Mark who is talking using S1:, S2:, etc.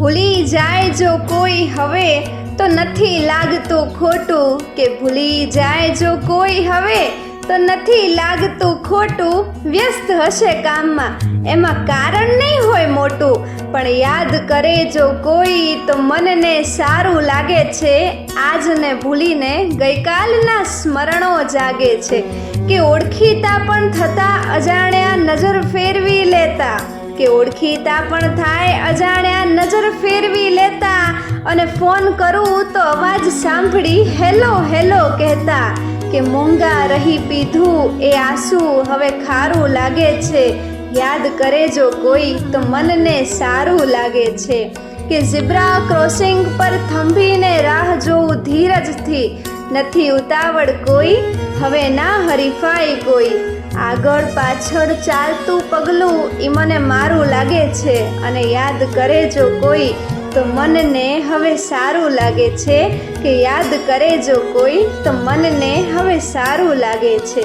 S1: ભૂલી જાય જો કોઈ હવે તો નથી લાગતું ખોટું, કે ભૂલી જાય જો કોઈ હવે તો નથી લાગતું ખોટું. વ્યસ્ત હશે કામમાં, એમાં કારણ નહીં હોય મોટું, પણ યાદ કરે જો કોઈ તો મનને સારું લાગે છે. આજને ભૂલીને ગઈકાલના સ્મરણો જાગે છે, કે ઓળખીતા પણ થતા અજાણ્યા નજર ફેરવી લેતા, કે ઓળખીતા પણ થાય અજાણ્યા નજર ફેરવી લેતા. અને ફોન કરું તો અવાજ સાંભળી હેલો હેલો કહેતા, કે મોંઘા રહી પીધું એ આંસુ હવે ખારું લાગે છે. યાદ કરે જો કોઈ તો મનને સારું લાગે છે, કે ઝીબ્રા ક્રોસિંગ પર થંભીને રાહ જોઉં ધીરજથી. નથી ઉતાવળ કોઈ, હવે ના હરીફાઈ કોઈ, આગળ પાછળ ચાલતું પગલું ઈ મને મારું લાગે છે. અને યાદ કરે જો કોઈ તો મનને હવે સારું લાગે છે, કે યાદ કરે જો કોઈ તો મનને હવે સારું લાગે છે.